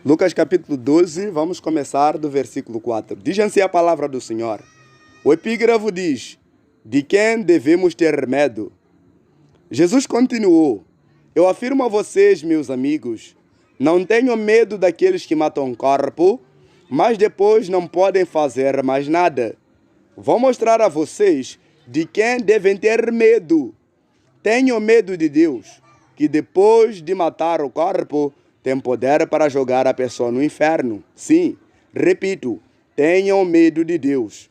Lucas capítulo 12, vamos começar do versículo 4. Diz assim a palavra do Senhor. O epígrafo diz, de quem devemos ter medo? Jesus continuou, eu afirmo a vocês, meus amigos, não tenham medo daqueles que matam o corpo, mas depois não podem fazer mais nada. Vou mostrar a vocês de quem devem ter medo. Tenham medo de Deus, que depois de matar o corpo, tem poder para jogar a pessoa no inferno. Sim, repito, tenham medo de Deus.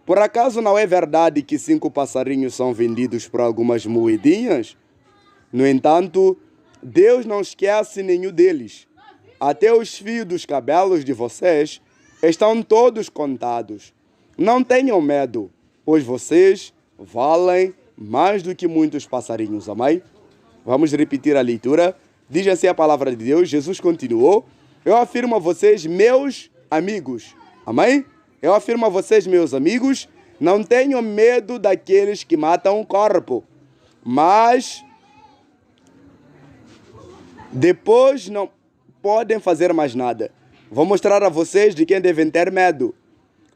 Por acaso não é verdade que 5 passarinhos são vendidos por algumas moedinhas? No entanto, Deus não esquece nenhum deles. Até os fios dos cabelos de vocês estão todos contados. Não tenham medo, pois vocês valem mais do que muitos passarinhos. Amém? Vamos repetir a leitura. Diz assim a palavra de Deus. Jesus continuou. Eu afirmo a vocês, meus amigos. Amém? Eu afirmo a vocês, meus amigos, não tenham medo daqueles que matam o corpo, mas depois não podem fazer mais nada. Vou mostrar a vocês de quem devem ter medo.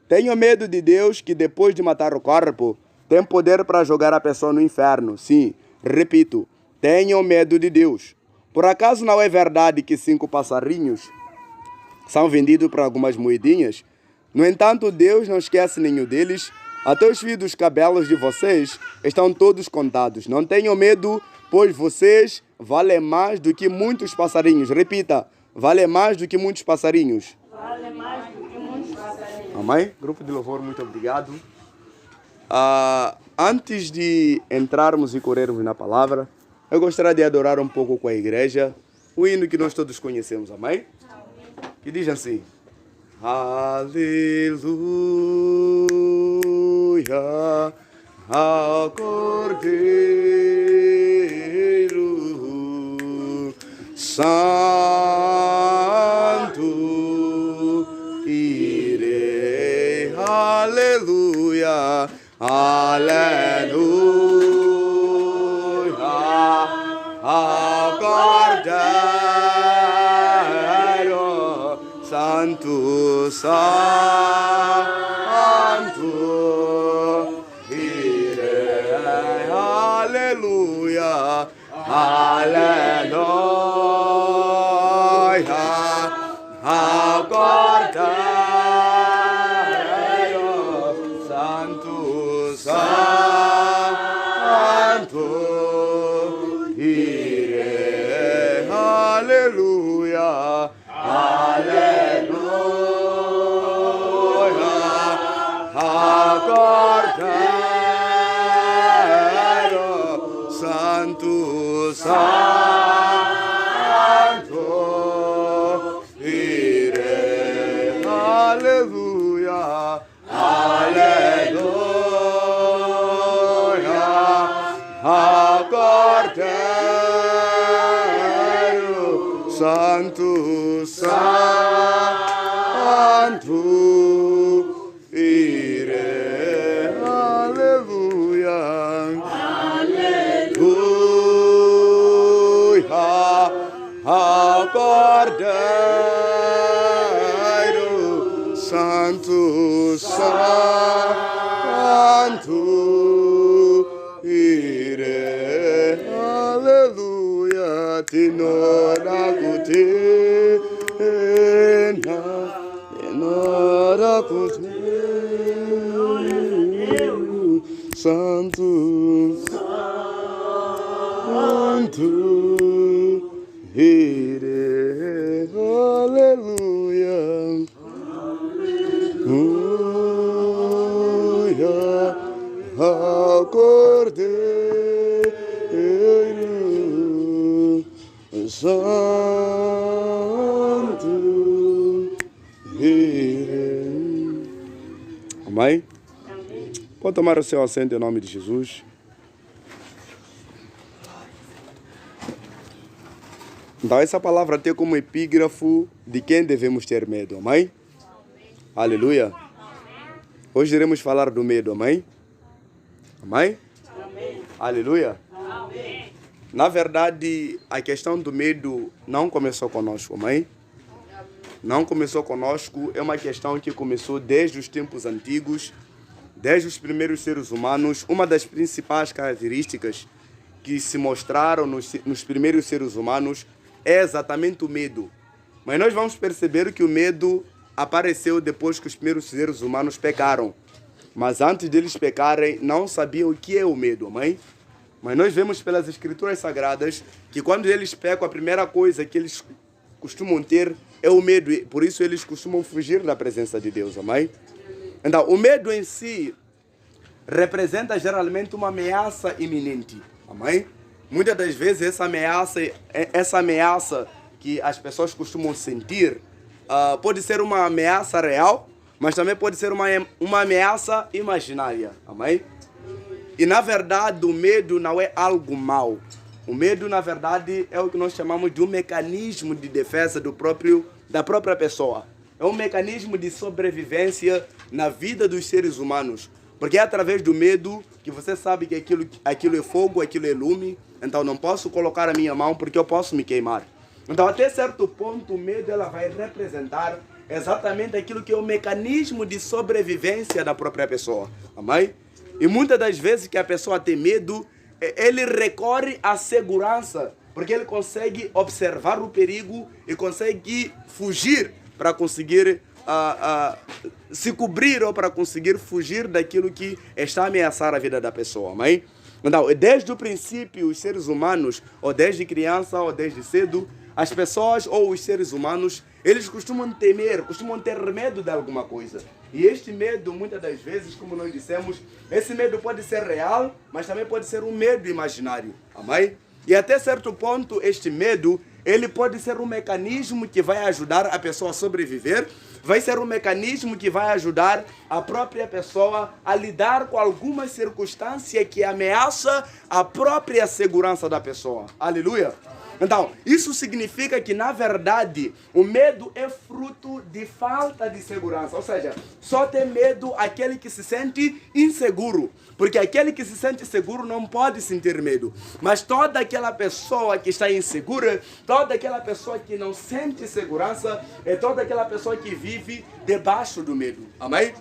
Tenham medo de Deus, que depois de matar o corpo, tem poder para jogar a pessoa no inferno. Sim, repito, tenham medo de Deus. Por acaso não é verdade que 5 passarinhos são vendidos por algumas moedinhas? No entanto, Deus não esquece nenhum deles. Até os fios dos cabelos de vocês estão todos contados. Não tenham medo, pois vocês valem mais do que muitos passarinhos. Repita, vale mais do que muitos passarinhos. Vale mais do que muitos passarinhos. Amém? Grupo de louvor, muito obrigado. Antes de entrarmos e corrermos na palavra, eu gostaria de adorar um pouco com a igreja o hino que nós todos conhecemos. Amém? Que diz assim. Aleluia ao Cordeiro Santo irei. Aleluia, aleluia ao Cordeiro Santo, Santo, irei, aleluia, aleluia, ao Cordeiro Santo, Santo, irei, aleluia, aleluia, ao Cordeiro Santo, Santo, irei, aleluia, aleluia, ao Cordeiro Santo, Santo, irei, aleluia, aleluia, ao Cordeiro Santo, Santo, irei, aleluia, tenora Santo, Santo, irei, aleluia, aleluia, ao Cordeiro Santo, irei. Amém? Pode tomar o seu assento em nome de Jesus. Então essa palavra tem como epígrafo de quem devemos ter medo. Amém? Aleluia. Hoje iremos falar do medo. Amém? Amém? Amém. Aleluia. Amém. Na verdade, a questão do medo não começou conosco, amém? não começou conosco, é uma questão que começou desde os tempos antigos, desde os primeiros seres humanos. Uma das principais características que se mostraram nos primeiros seres humanos é exatamente o medo. Mas nós vamos perceber que o medo apareceu depois que os primeiros seres humanos pecaram. Mas antes deles pecarem, não sabiam o que é o medo, amém? Mas nós vemos pelas escrituras sagradas que quando eles pecam, a primeira coisa que eles costumam ter é o medo. E por isso eles costumam fugir da presença de Deus, amém? Então, o medo em si representa geralmente uma ameaça iminente, amém? Muitas das vezes essa ameaça que as pessoas costumam sentir pode ser uma ameaça real, mas também pode ser uma ameaça imaginária, amém? E na verdade o medo não é algo mau. O medo na verdade é o que nós chamamos de um mecanismo de defesa da própria pessoa. É um mecanismo de sobrevivência na vida dos seres humanos. Porque é através do medo que você sabe que aquilo é fogo, aquilo é lume. Então não posso colocar a minha mão porque eu posso me queimar. Então até certo ponto o medo ela vai representar exatamente aquilo que é o mecanismo de sobrevivência da própria pessoa. Amém? E muitas das vezes que a pessoa tem medo, ele recorre à segurança. Porque ele consegue observar o perigo e consegue fugir para conseguir se cobrir ou para conseguir fugir daquilo que está a ameaçar a vida da pessoa, amém? Então, desde o princípio, os seres humanos, ou desde criança, ou desde cedo, as pessoas ou os seres humanos, eles costumam temer, costumam ter medo de alguma coisa. E este medo, muitas das vezes, como nós dissemos, esse medo pode ser real, mas também pode ser um medo imaginário, amém? E até certo ponto, este medo, ele pode ser um mecanismo que vai ajudar a pessoa a sobreviver, vai ser um mecanismo que vai ajudar a própria pessoa a lidar com alguma circunstância que ameaça a própria segurança da pessoa. Aleluia! Então, isso significa que, na verdade, o medo é fruto de falta de segurança. Ou seja, só tem medo aquele que se sente inseguro. Porque aquele que se sente seguro não pode sentir medo. Mas toda aquela pessoa que está insegura, toda aquela pessoa que não sente segurança, é toda aquela pessoa que vive debaixo do medo. Amém?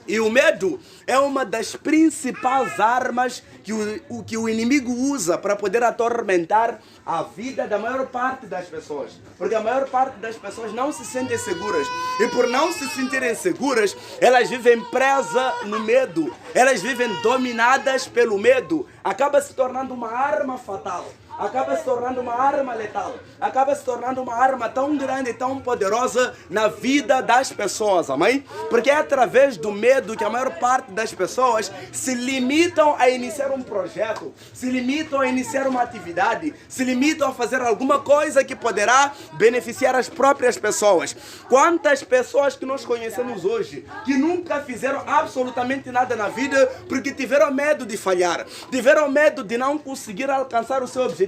E o medo é uma das principais armas que o inimigo usa para poder atormentar a vida da maior parte das pessoas. Porque a maior parte das pessoas não se sentem seguras. E por não se sentirem seguras, elas vivem presas no medo. Elas vivem dominadas pelo medo. Acaba se tornando uma arma fatal. Acaba se tornando uma arma letal. Acaba se tornando uma arma tão grande e tão poderosa na vida das pessoas, amém? Porque é através do medo que a maior parte das pessoas se limitam a iniciar um projeto, se limitam a iniciar uma atividade, se limitam a fazer alguma coisa que poderá beneficiar as próprias pessoas. Quantas pessoas que nós conhecemos hoje que nunca fizeram absolutamente nada na vida porque tiveram medo de falhar, tiveram medo de não conseguir alcançar o seu objetivo,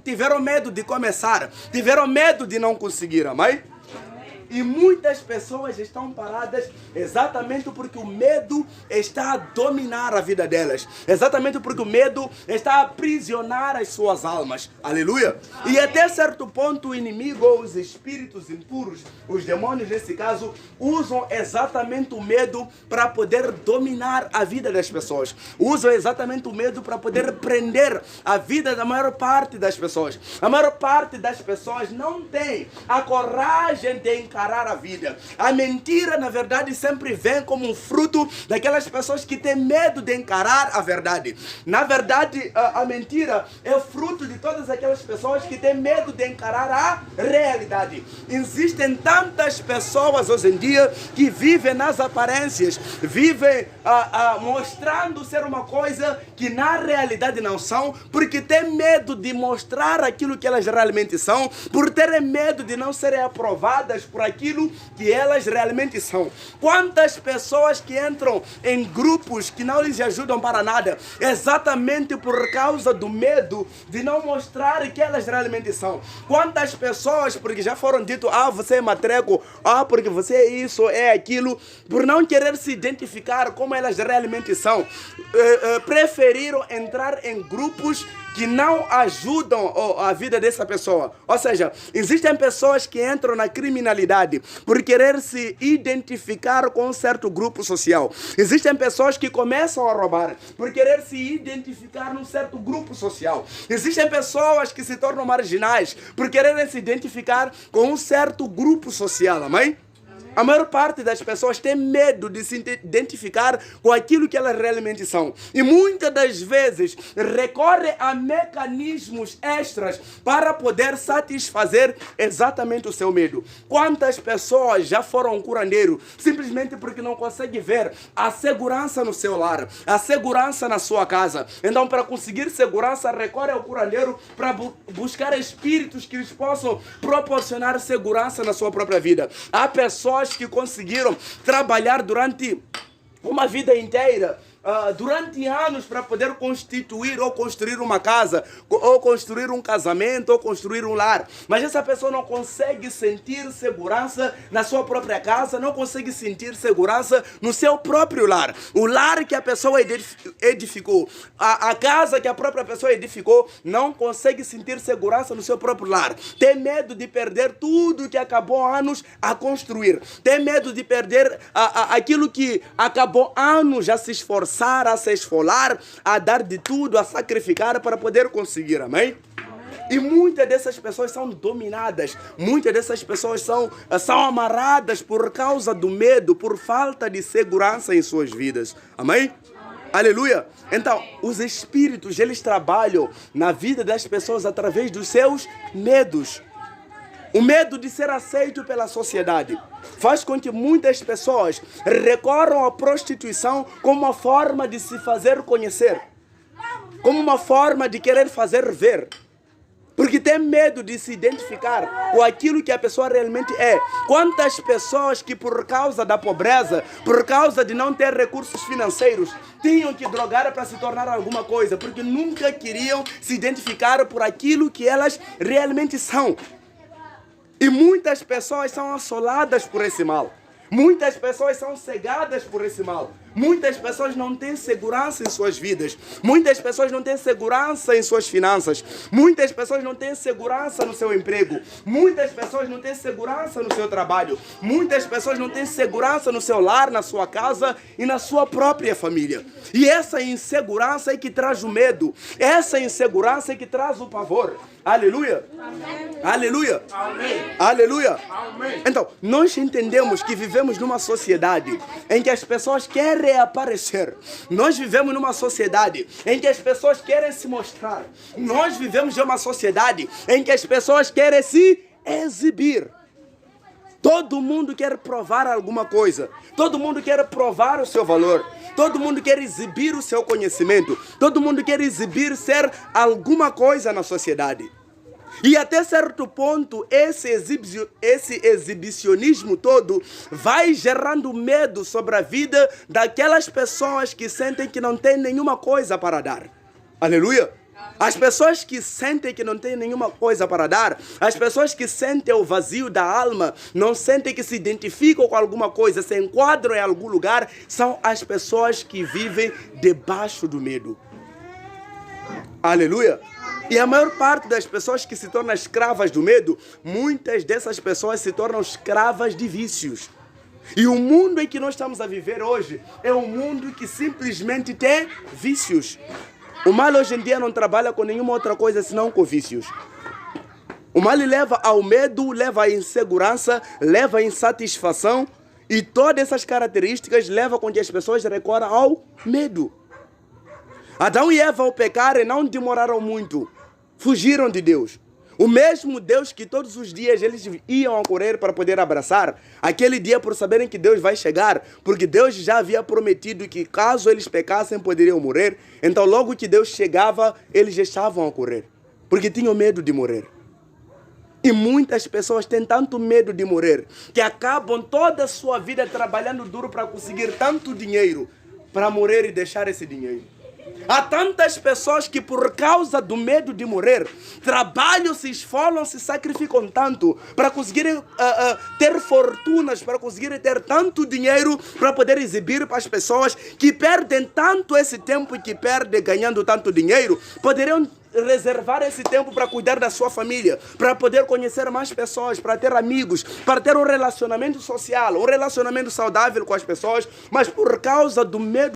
tiveram medo de começar, tiveram medo de não conseguir, amém? E muitas pessoas estão paradas exatamente porque o medo está a dominar a vida delas. Exatamente porque o medo está a aprisionar as suas almas. Aleluia! E até certo ponto o inimigo ou os espíritos impuros, os demônios nesse caso, usam exatamente o medo para poder dominar a vida das pessoas. Usam exatamente o medo para poder prender a vida da maior parte das pessoas. A maior parte das pessoas não tem a coragem de encarar a vida. A mentira, na verdade, sempre vem como um fruto daquelas pessoas que têm medo de encarar a verdade. Na verdade, a mentira é fruto de todas aquelas pessoas que têm medo de encarar a realidade. Existem tantas pessoas hoje em dia que vivem nas aparências, vivem mostrando ser uma coisa que na realidade não são, porque têm medo de mostrar aquilo que elas realmente são, por terem medo de não serem aprovadas por aquilo que elas realmente são. Quantas pessoas que entram em grupos que não lhes ajudam para nada, exatamente por causa do medo de não mostrar que elas realmente são. Quantas pessoas, porque já foram dito, você é matreco, porque você é isso, é aquilo, por não querer se identificar como elas realmente são, preferiram entrar em grupos que não ajudam a vida dessa pessoa. Ou seja, existem pessoas que entram na criminalidade por querer se identificar com um certo grupo social. Existem pessoas que começam a roubar por querer se identificar num certo grupo social. Existem pessoas que se tornam marginais por quererem se identificar com um certo grupo social. Amém? A maior parte das pessoas tem medo de se identificar com aquilo que elas realmente são. E muitas das vezes recorre a mecanismos extras para poder satisfazer exatamente o seu medo. Quantas pessoas já foram ao curandeiro simplesmente porque não conseguem ver a segurança no seu lar, a segurança na sua casa. Então, para conseguir segurança, recorre ao curandeiro para buscar espíritos que lhes possam proporcionar segurança na sua própria vida. Há pessoas que conseguiram trabalhar durante uma vida inteira, durante anos, para poder constituir ou construir uma casa, ou construir um casamento, ou construir um lar. Mas essa pessoa não consegue sentir segurança na sua própria casa, não consegue sentir segurança no seu próprio lar. O lar que a pessoa edificou, a casa que a própria pessoa edificou, não consegue sentir segurança no seu próprio lar. Tem medo de perder tudo que acabou anos a construir. Tem medo de perder aquilo que acabou anos a se esforçar, a se esfolar, a dar de tudo, a sacrificar para poder conseguir. Amém? E muitas dessas pessoas são dominadas, muitas dessas pessoas são amarradas por causa do medo, por falta de segurança em suas vidas. Amém? Aleluia! Então, os espíritos, eles trabalham na vida das pessoas através dos seus medos. O medo de ser aceito pela sociedade faz com que muitas pessoas recorram à prostituição como uma forma de se fazer conhecer, como uma forma de querer fazer ver. Porque tem medo de se identificar com aquilo que a pessoa realmente é. Quantas pessoas que por causa da pobreza, por causa de não ter recursos financeiros, tinham que drogar para se tornar alguma coisa, porque nunca queriam se identificar por aquilo que elas realmente são. E muitas pessoas são assoladas por esse mal. Muitas pessoas são cegadas por esse mal. Muitas pessoas não têm segurança em suas vidas. Muitas pessoas não têm segurança em suas finanças. Muitas pessoas não têm segurança no seu emprego. Muitas pessoas não têm segurança no seu trabalho. Muitas pessoas não têm segurança no seu lar, na sua casa e na sua própria família. E essa insegurança é que traz o medo. Essa insegurança é que traz o pavor. Aleluia. Amém. Aleluia. Amém. Aleluia. Amém. Então, nós entendemos que vivemos numa sociedade em que as pessoas querem aparecer. Nós vivemos numa sociedade em que as pessoas querem se mostrar. Nós vivemos em uma sociedade em que as pessoas querem se exibir. Todo mundo quer provar alguma coisa. Todo mundo quer provar o seu valor. Todo mundo quer exibir o seu conhecimento. Todo mundo quer exibir ser alguma coisa na sociedade. E até certo ponto, esse exibicionismo todo vai gerando medo sobre a vida daquelas pessoas que sentem que não tem nenhuma coisa para dar. Aleluia! As pessoas que sentem que não tem nenhuma coisa para dar, as pessoas que sentem o vazio da alma, não sentem que se identificam com alguma coisa, se enquadram em algum lugar, são as pessoas que vivem debaixo do medo. Aleluia! E a maior parte das pessoas que se tornam escravas do medo, muitas dessas pessoas se tornam escravas de vícios. E o mundo em que nós estamos a viver hoje é um mundo que simplesmente tem vícios. O mal hoje em dia não trabalha com nenhuma outra coisa senão com vícios. O mal leva ao medo, leva à insegurança, leva à insatisfação. E todas essas características levam com que as pessoas recorram ao medo. Adão e Eva, ao pecarem, não demoraram muito. Fugiram de Deus. O mesmo Deus que todos os dias eles iam a correr para poder abraçar, aquele dia por saberem que Deus vai chegar, porque Deus já havia prometido que caso eles pecassem poderiam morrer, então logo que Deus chegava, eles deixavam a correr, porque tinham medo de morrer. E muitas pessoas têm tanto medo de morrer, que acabam toda a sua vida trabalhando duro para conseguir tanto dinheiro, para morrer e deixar esse dinheiro. Há tantas pessoas que por causa do medo de morrer, trabalham, se esfolam, se sacrificam tanto para conseguirem ter fortunas, para conseguirem ter tanto dinheiro para poder exibir para as pessoas, que perdem tanto esse tempo que perdem ganhando tanto dinheiro, poderiam reservar esse tempo para cuidar da sua família, para poder conhecer mais pessoas, para ter amigos, para ter um relacionamento social, um relacionamento saudável com as pessoas, mas por causa do medo